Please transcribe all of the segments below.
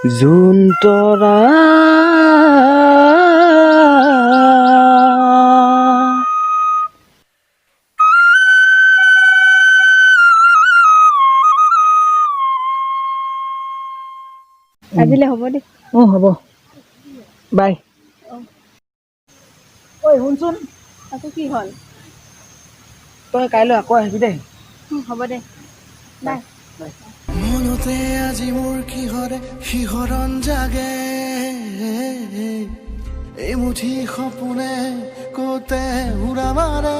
জোন তৰা আজিলে হ'ব দে হ'ব বাই ঐ শুনচোন আকৌ কি হ'ল তই কাইলৈ আকৌ আহিবি দেই হ'ব দে বাই মনতে আজি মোৰ কিহৰে শিহৰণ জাগে এই মুঠি সপোনে কতে উৰা মাৰে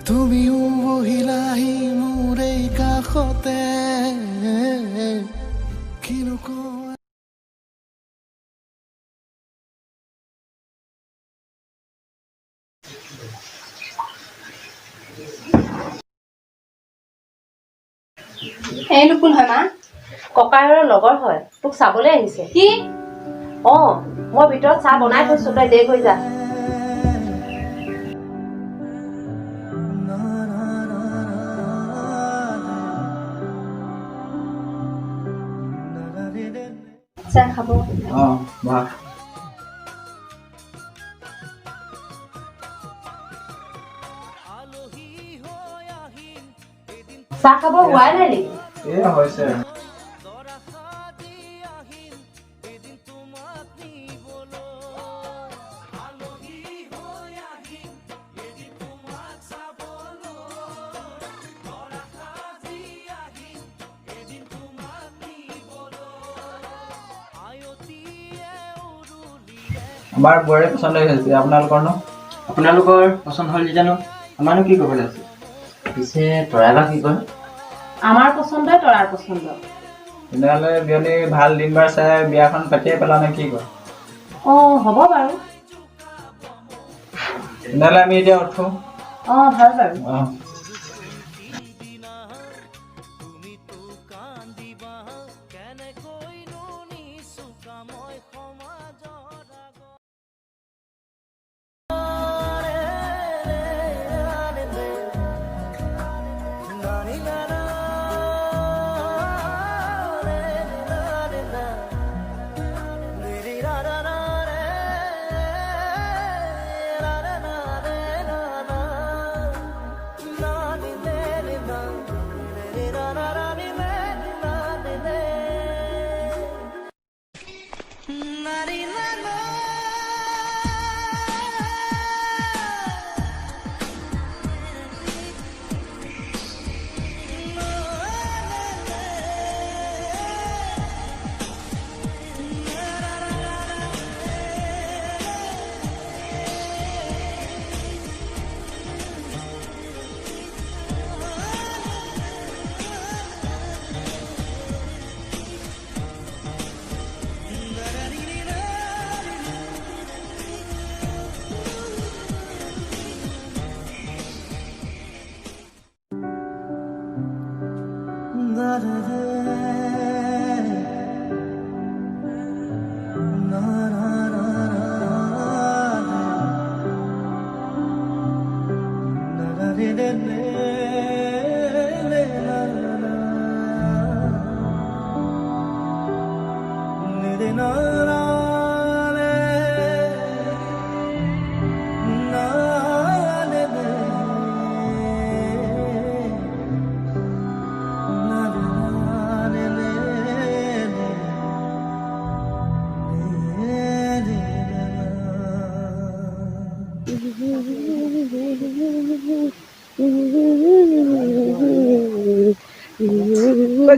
তুমিও বহিলাহি মোৰ এই কাষতে কিনো কওঁ এইটো কোন হয় মা ককাইৰৰ লগৰ হয় তোক চাবলৈ আহিছে কি মই ভিতৰত চাহ বনাই থৈছো তই দেৰি হৈ যা চাহ খাব বাহ চাহ খাব হোৱাই নাই নেকি হৈছে আমাৰ বৰে পচন্দ হৈছে আপোনালোকৰ ন আপোনালোকৰ পচন্দ হ'ল জানো আমাৰনো কি ক'বলৈ আছে পিছে তৰাই বা কি কয় আমাৰ পচন্দই তৰাৰ পচন্দ তেনেহ'লে বিয়লি ভাল দিন বাৰ চাই বিয়াখন পাতিয়ে পেলাও নে কি কয় হ'ব বাৰু তেনেহ'লে আমি এতিয়া উঠো ভাল বাৰু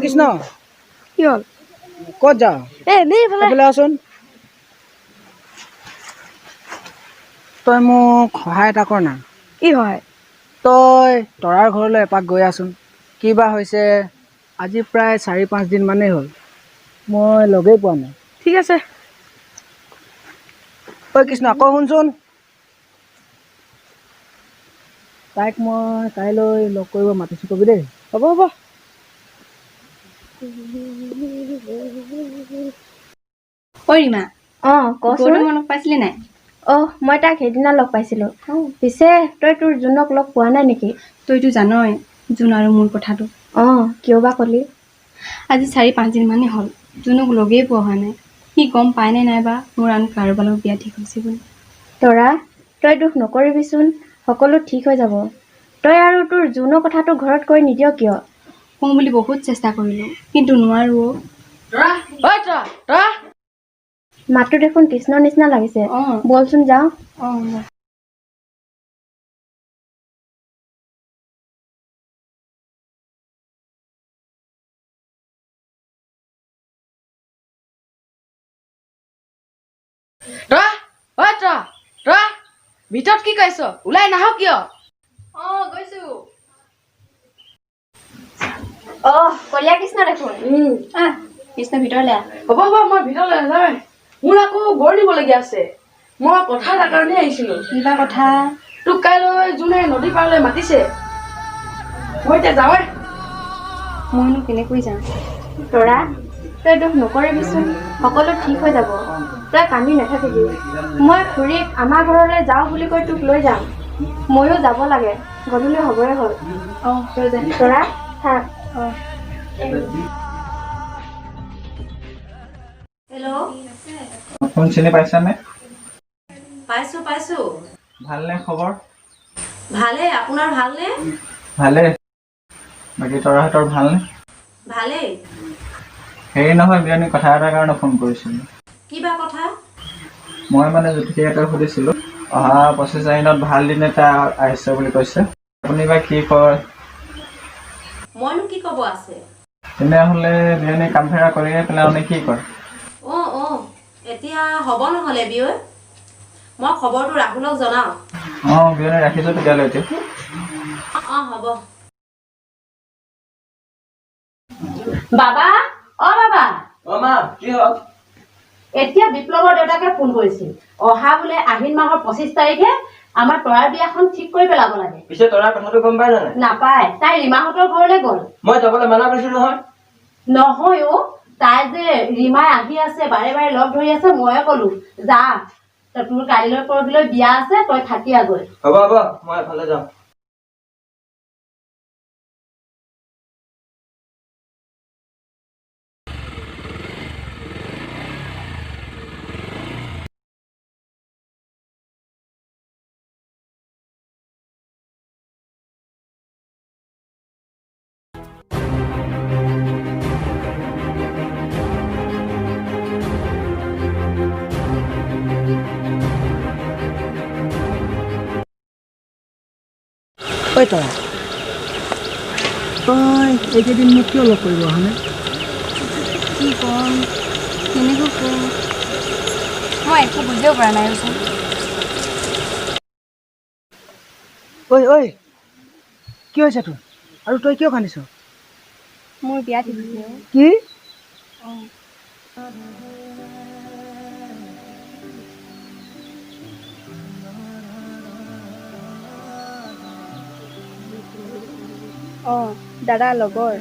কৃষ্ণ কি হ'ল ক'ত যাওঁ এইফালে আছোন তই মোক সহায় এটা কৰ না কি হয় তই তৰাৰ ঘৰলৈ এপাক গৈ আছোন কিবা হৈছে আজি প্ৰায় 4-5 দিন মানেই হ'ল মই লগেই পোৱা নাই ঠিক আছে কৃষ্ণ আকৌ শুনচোন তাইক মই কাইলৈ লগ কৰিব মাতিছোঁ কবি দেই হ'ব ৰীমা কচোন মনত পাইছিলি নাই মই তাক সেইদিনা লগ পাইছিলোঁ পিছে তই তোৰ জোনক লগ পোৱা নাই নেকি তইতো জানই জোন আৰু মোৰ কথাটো কিয় বা ক'লি আজি 4-5 দিন মানেই হ'ল জোনক লগেই পোৱা হোৱা নাই। সি গম পায় নে নাইবা মোৰ আন কাৰোবাৰ লগত বিয়া ঠিক হৈছে বুলি। তৰা, তই দুখ নকৰিবিচোন, সকলো ঠিক হৈ যাব। তই আৰু তোৰ জোনৰ কথাটো ঘৰত কৈ নিদিয় কিয়? কওঁ বুলি বহুত চেষ্টা কৰিলোঁ কিন্তু নোৱাৰো। মাতটো দেখোন কৃষ্ণৰ নিচিনা লাগিছে। অঁ। বলচোন যাওঁ। অঁ। ভিতৰত কি কৈছ? ওলাই নাহ কিয়? গৈছো। কলীয়া কৃষ্ণ দেখোন। কৃষ্ণ ভিতৰলৈ আহ। হ'ব মই ভিতৰলৈ নাযাওঁ। মোৰ আকৌ বৰ দিবলগীয়া আছে। মই কথা এটাৰ কাৰণে আহিছিলো। কিবা কথা? তোক কাইলৈ যোনে নদী পাৰলৈ মাতিছে। মই এতিয়া যাওঁৱে। মইনো কেনেকৈ যাম? তৰা, তই দুখ নকৰিবিচোন, সকলো ঠিক হৈ যাব। তই কান্দি নাথাকিবি। মই খুৰীক আমাৰ ঘৰলৈ যাওঁ বুলি কৈ তোক লৈ যাম। ময়ো যাব লাগে, গধূলি হ'বই হ'ল। তই যা। তৰা, থাক। হেল্ল', ফোন চিনি পাইছানে? পাইছো। ভালনে খবৰ? ভালেই, আপোনাৰ ভালনে? ভালে। বাকী তৰাহঁতৰ ভালনে? ভালেই। হেৰি নহয় বিয়নী, কথা এটাৰ কাৰণে ফোন কৰিছিলোঁ। কিবা কথা? মই মানে জ্যোতিকাহঁতক সুধিছিলোঁ, অহা 25 তাৰিখত ভাল দিন এটা আহিছে বুলি কৈছে। আপুনি বা কি কয়? মইনো কি ক'ব আছে? তেনেহ'লে বিয়নী কামফেৰা কৰিয়ে পেলাওঁ নে কি কয়? এতিয়া হ'ব নহ'লে বিয়ৈ। মই খবৰটো ৰাহুলক জনাওঁ। বিয়নী ৰাখিছোঁ তেতিয়ালৈ এতিয়া। হ'ব। বাবা, বাবা। মা, কি হ'ল? এতিয়া বিপ্লৱৰ দেউতাকে ফোন কৰিছিল। অহা বোলে আহিন মাহৰ 25 তাৰিখে আমাৰ তৰাৰ বিয়াখন ঠিক কৰি পেলাব লাগে। পিছে তৰাৰ কথাটো গম পাই জানে? নাপায়, তাই ৰীমাহঁতৰ ঘৰলৈ গ'ল। মই যাবলৈ মানা কৰিছিলোঁ নহয়। নহয় তাই যে ৰীমাই আহি আছে, বাৰে বাৰে লগ ধৰি আছে, ময়ে ক'লো যা, তোৰ কাইলৈ পৰহিলৈ বিয়া আছে, তই থাকি আগৈ। হ'ব, মই এফালে যাওঁ। ঐ তৰা, তই এইকেইদিন মোক কিয় লগ কৰিব অহা নাই? কি ক'ম, কেনেকৈ ক'ম, মই একো বুজিব পৰা নাই। ঐ কি হৈছে তোৰ? আৰু তই কিয় কান্দিছ? মোৰ বিয়া ঠিক হৈছে। কি? দাদা লগৰ।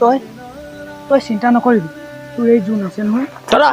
তই চিন্তা নকৰিবি, তোৰ এই জোন আছে নহয়। তৰা!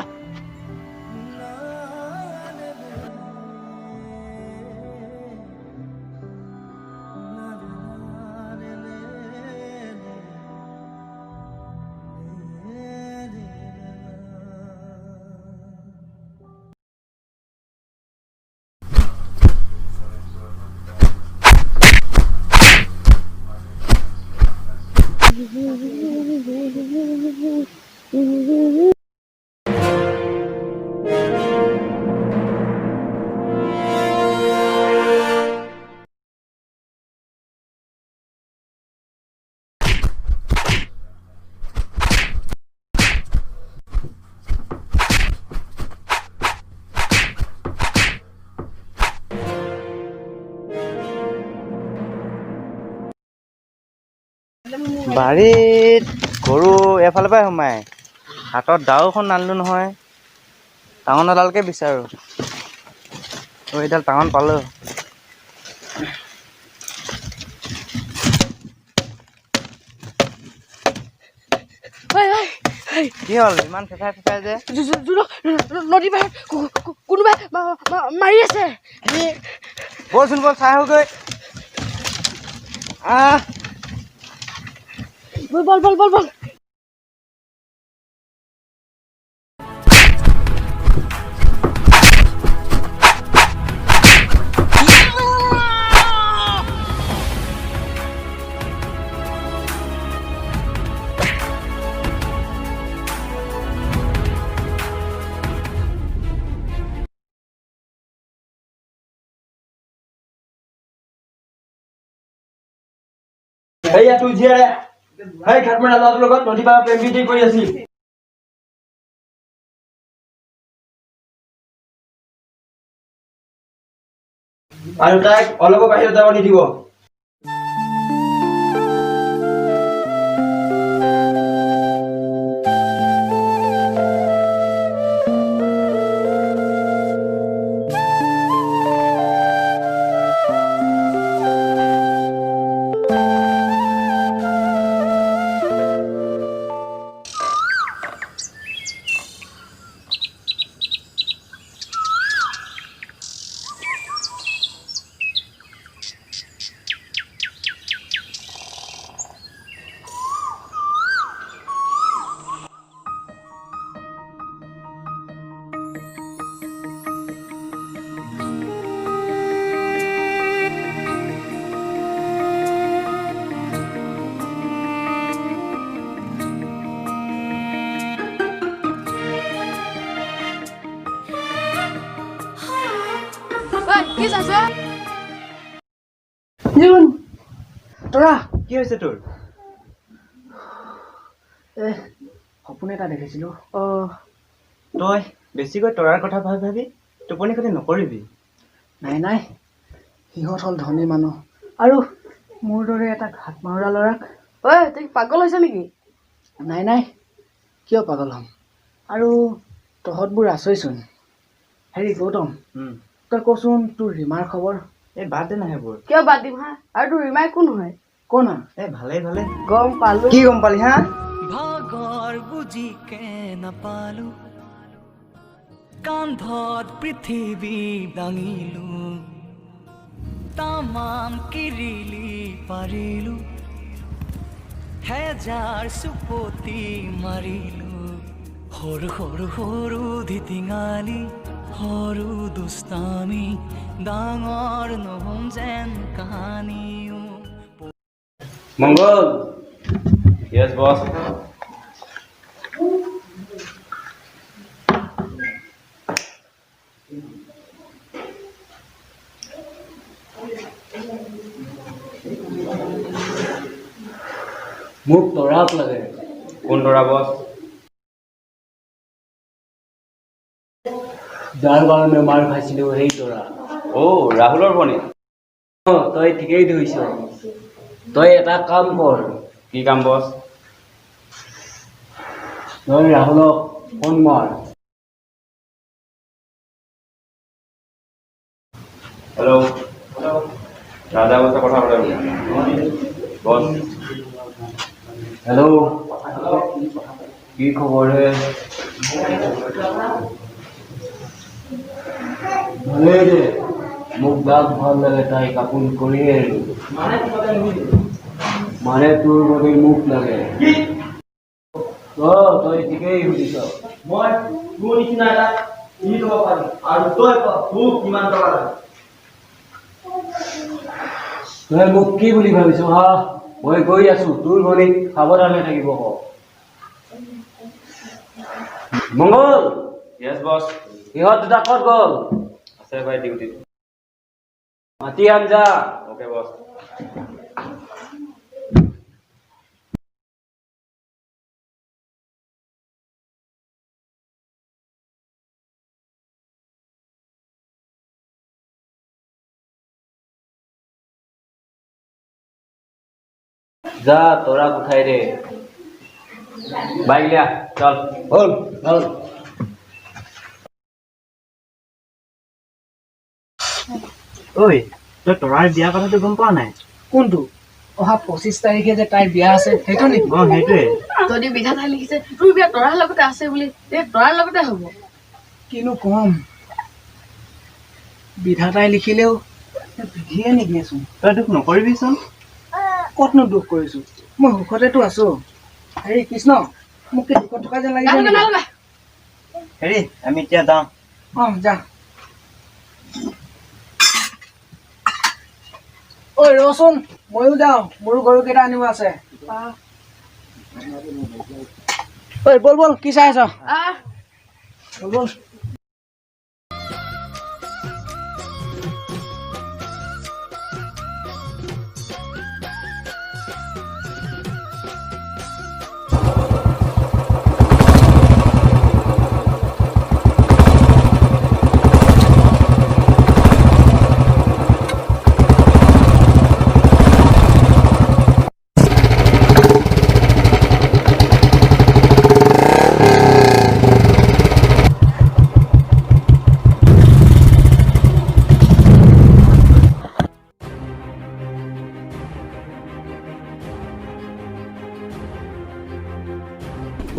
বাৰীত গৰু এফালৰ পৰাই সোমাই, হাতত দাওখন নানিলোঁ নহয়। টাঙন এডালকে বিচাৰোঁ। এইডাল টাঙন পালোঁ। কি হ'ল ইমান ফেফাই যে? নদী পাৰত কোনোবাই মাৰি আছে। বলচোন বল চাই আহোগৈ বল সেইয়া তোৰ জীয়াৰে সেই ঘাটমৰা ল'ৰাটোৰ লগত নদী পাৰত প্ৰেম প্ৰীতি কৰি আছিল আৰু তাইক অলপো বাহিৰত যাব নিদিব কি চাইছ তৰা কি হৈছে তোৰ সপোন এটা দেখিছিলোঁ তই বেছিকৈ তৰাৰ কথা ভাবি ভাবি টোপনি ক্ষতি নকৰিবি নাই সিহঁত হ'ল ধনী মানুহ আৰু মোৰ দৰে এটা ঘাট মাৰা ল'ৰাক ঐ তই পাগল হৈছ নেকি নাই কিয় পাগল হ'ম আৰু তহঁতবোৰ আছইচোন হেৰি গৌতম তই কচোন তোৰ ৰীমাৰ খবৰ এই বাদ দে না সেইবোৰ কিয় বাদ দিম হা আৰু তোৰ ৰীমাই কোন হয় কোন এই ভালে গম পালো কি গম পালি হা ভাগৰ বুজিকে নাপালো কান্ধত পৃথিৱী দাঙিলো তামাম কিৰিলি পাৰিলো হেজাৰ চুপতি মাৰিলো সৰু সৰু সৰু ধিটিঙালি সৰু দুষ্টামি ডাঙৰ নহম যেন কাহানিও মংগল য়েছ বছ মোক তৰাক লাগে কোন তৰা বছ যাৰ কাৰণে মাৰ খাইছিলো সেই তৰা ৰাহুলৰ ভনী তই ঠিকেই ধৰিছ তই এটা কাম কৰ কি কাম বছ তই ৰাহুলক ফোন মাৰ হেল্ল' ৰাজা বছে কথা পাতে বছ হেল্ল' কি খবৰ হে ভালেই দে মোক গাত ভাল লাগে তাই কাপোৰ কৰিয়ে মানে তোৰ বাবে মোক লাগে তই ঠিকেই সুধিছ মই তোৰ নিচিনা এটা কিনি ল'ব পাৰিম আৰু তই তোক কিমান টকা লাগে তই মোক কি বুলি ভাবিছ হা মই গৈ আছো তোৰ ভনীক সাৱধানে থাকিব ক মংগল য়েছ বছ ইহঁত দুটা ক'ত গ'ল আছে ভাই ডিউটিত মাতি আনজা অ'কে বছ যা তৰা উঠাই দে বাইক লিয়া চল হ'ল হ'ল ঐ তই তৰাৰ বিয়া কথাটো গম পোৱা নাই কোনটো অহা 25 তাৰিখে যে তাইৰ বিয়া আছে সেইটো নেকি সেইটোৱে যদি বিধাতাই লিখিছে তোৰ বিয়া তৰাৰ লগতে আছে বুলি এই তৰাৰ লগতে হ'ব কিনো কম বিধাতাই লিখিলেও বিধিয়ে নিদিয়েচোন। তই দুখ নকৰিবিচোন। ক'তনো দুখ কৰিছোঁ, মই সুখতেতো আছোঁ। হেৰি কৃষ্ণ, মোক কি দুখত থকা যেন লাগিছে নেকি? হেৰি আমি এতিয়া যাওঁ। অঁ যা। ঐ ৰচোন, ময়ো যাওঁ, মোৰো গৰুকেইটা আনিব আছে। ঐ বল বল, কি চাই আছ? বল বল।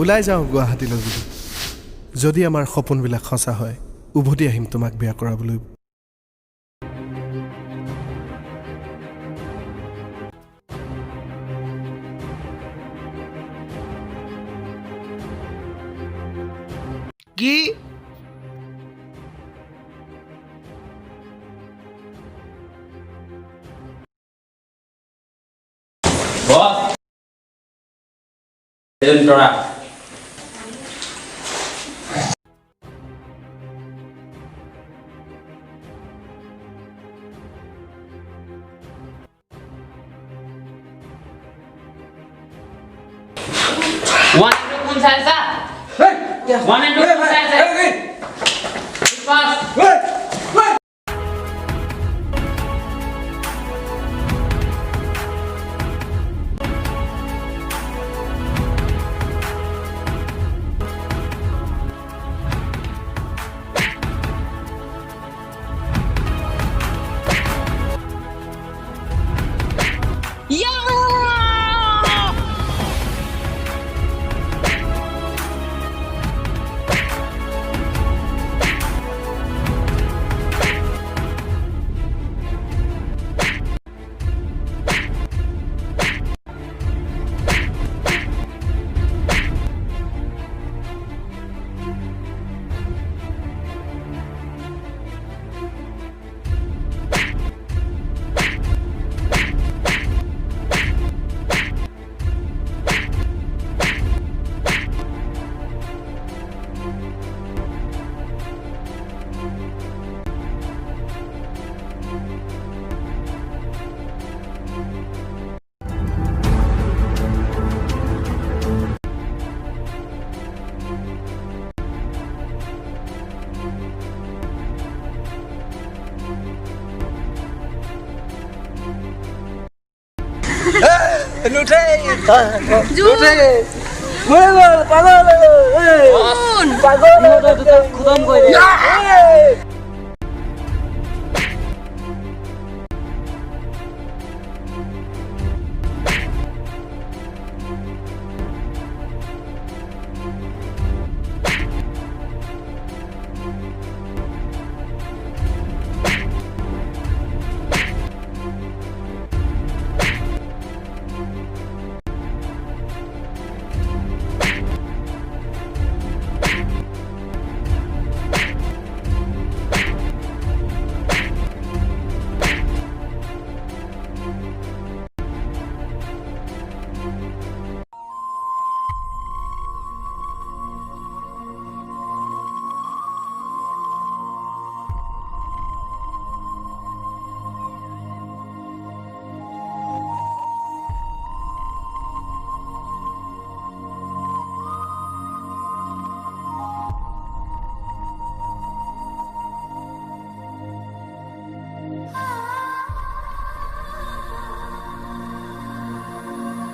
ওলাই যাওঁ গুৱাহাটীলৈ বুলি। যদি আমাৰ সপোনবিলাক সঁচা হয়, উভতি আহিম তোমাক বিয়া কৰাবলৈ। কি? তৰা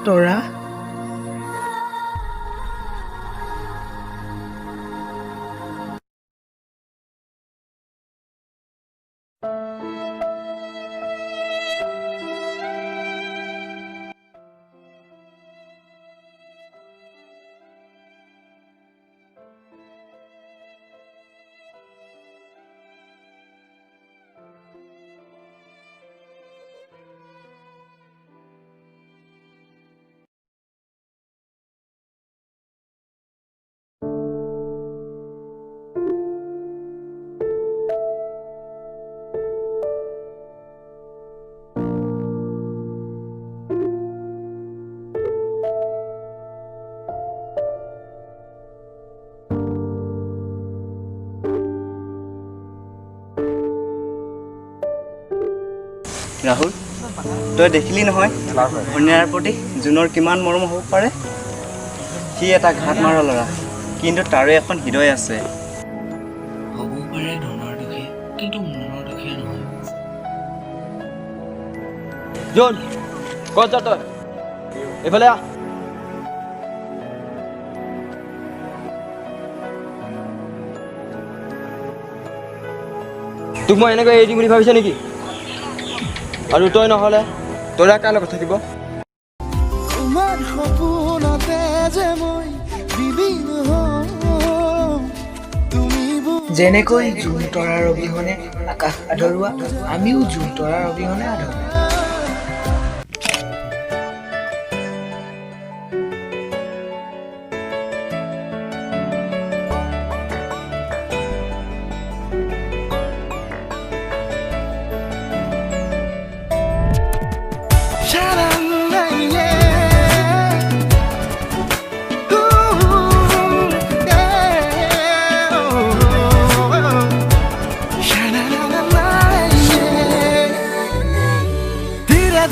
তৰা ৰাহুল, তই দেখিলি নহয় অন্যায়ৰ প্ৰতি জুনৰ কিমান মৰম হ'ব পাৰে। সি এটা ঘাট মাৰা ল'ৰা, কিন্তু তাৰো এখন হৃদয় আছে। হ'ব পাৰে ধনৰ দুখী, কিন্তু মনৰ দুখীয়া নহয়। জোন ক'ত যা তই? এইফালে আহ। তোক মই এনেকৈ এৰি দিম বুলি ভাবিছ নেকি? আৰু তই নহ'লে তোৰা কাৰ লগত থাকিব? তোমাৰ সপোনতে যে মই বিলীন হওঁ, তুমি যেনেকৈ জোন তৰাৰ অবিহনে আকাশ আধৰুৱা, আমিও জোন তৰাৰ অবিহনে আধৰুৱা।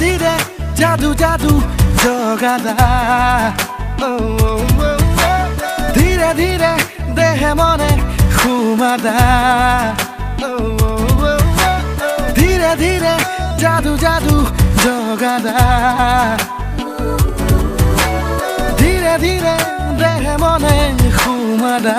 ধীৰে জাদু জাদু জগাদা, ধীৰে ধীৰে দেহে মনে ঘুমাদা, ধীৰে ধীৰে জাদু জাদু জগাদা, ধীৰে ধীৰে দেহে মনে ঘুমাদা।